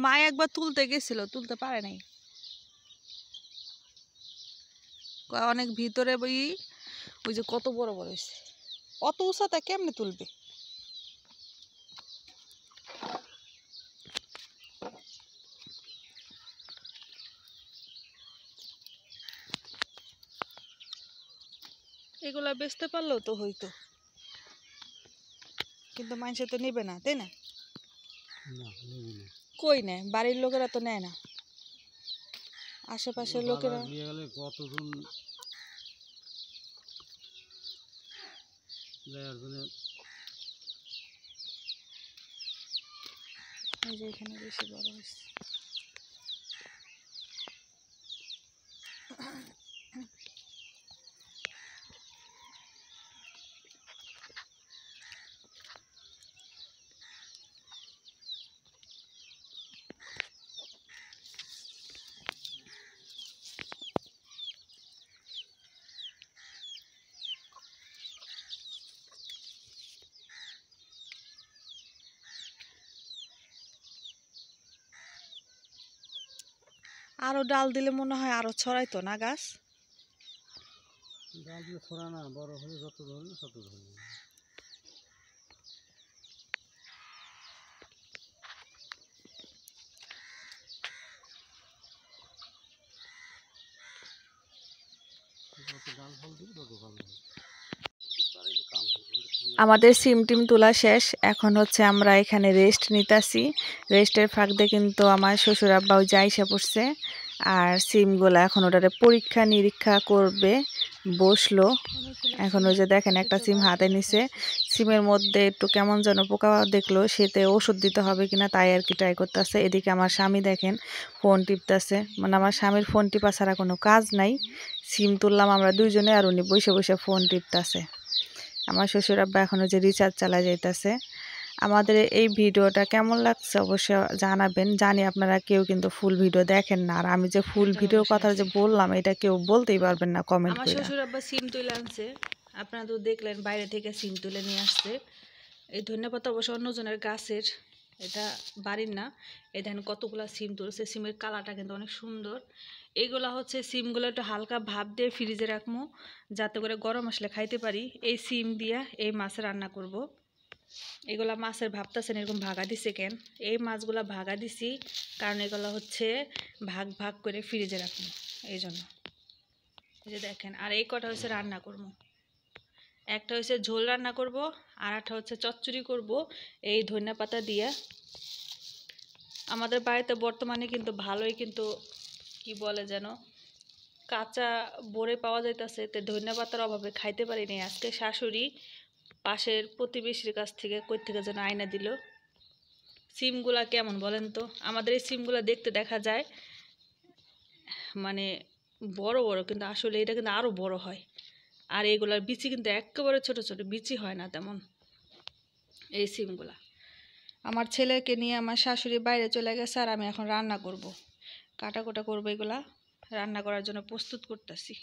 মা একবার তুলতে গেছিল, তুলতে পারে নাই, অনেক ভিতরে বই। ওই যে কত বড় বড় হয়েছে, অত উঁচাটা কেমনে তুলবে? এগুলা বেচতে পারলেও তো হইতো, কিন্তু মানুষে তো নেবে না, তাই না? কই নেয়? বাড়ির লোকেরা তো নেয় না, আশেপাশের লোকেরা। কতজন এই যে এখানে বেশি বড় হয়েছে। আরো ডাল দিলে মনে হয় আরো ছড়াইতো না গাছ? ডাল দিয়ে ছড়া না, বড় হলে যত ধরবে তত ধরবে। ডাল ফল দিবে তত ভালো। আমাদের সিম টিম তোলা শেষ, এখন হচ্ছে আমরা এখানে রেস্ট নিতেছি। রেস্টের ফাঁক দিয়ে কিন্তু আমার শ্বশুর আব্বাও যাইসা পড়ছে, আর সিমগুলা এখন ওটারে পরীক্ষা নিরীক্ষা করবে, বসলো। এখন ওই যে দেখেন একটা সিম হাতে নিছে, সিমের মধ্যে একটু কেমন যেন পোকা দেখলো, সেতে ওষুধ দিতে হবে কিনা তাই আর কি ট্রাই করতেছে। এদিকে আমার স্বামী দেখেন ফোন টিপতেছে, মানে আমার স্বামীর ফোন টিপা ছাড়া কোনো কাজ নাই। সিম তুললাম আমরা দুইজনে, আর উনি বসে বসে ফোন টিপতেছে। আমার শ্বশুর আব্বা এখন যে রিচার্জ চালা যাইতেছে। আমাদের এই ভিডিওটা কেমন লাগছে অবশ্যই জানাবেন। জানি আপনারা কেউ কিন্তু ফুল ভিডিও দেখেন না, আর আমি যে ফুল ভিডিওর কথা যে বললাম এটা কেউ বলতেই পারবেন না কমেন্ট করে। আমার শ্বশুর আব্বা সিম তুলে আনছে, আপনারা তো দেখলেন বাইরে থেকে সিম তুলে নিয়ে আসছে। এই ধন্যপাতা অবশ্য অন্যজনের গাছের, এটা বাড়ির না। এই দেখেন কতগুলা সিম তুলছে, সিমের কালারটা কিন্তু অনেক সুন্দর। এইগুলা হচ্ছে সিমগুলো একটু হালকা ভাপ দিয়ে ফ্রিজে রাখবো, যাতে করে গরম আসলে খাইতে পারি। এই সিম দিয়া এই মাছ রান্না করব। এগুলা মাছের ভাবতেছেন এরকম ভাগা দিছে কেন? এই মাছগুলা ভাগা দিছি কারণ এগুলো হচ্ছে ভাগ ভাগ করে ফ্রিজে রাখবো, এই জন্য। এই যে দেখেন, আর এই কটা হচ্ছে রান্না করব। একটা হচ্ছে ঝোল রান্না করব, আর একটা হচ্ছে চচ্চড়ি করব এই ধনিয়া দিয়ে। আমাদের বাড়িতে বর্তমানে কিন্তু ভালোই কিন্তু কি বলে যেন কাঁচা বড়ে পাওয়া যাইতেছে, তো ধনিয়া পাতার অভাবে খাইতে পারিনি। আজকে শাশুড়ি পাশের প্রতিবেশীর কাছ থেকে কই থেকে যেন আয়না দিল। সিমগুলা কেমন বলেন তো? আমাদের এই সিমগুলা দেখতে দেখা যায় মানে বড় বড়, কিন্তু আসলে এটা কিন্তু আরও বড় হয়। আর এইগুলার বিচি কিন্তু একেবারে ছোট ছোট, বিচি হয় না তেমন এই সিমগুলা। আমার ছেলেকে নিয়ে আমার শাশুড়ি বাইরে চলে গেছে, আর আমি এখন রান্না করব, কাটাকুটা করবো, এগুলা রান্না করার জন্য প্রস্তুত করতেছি।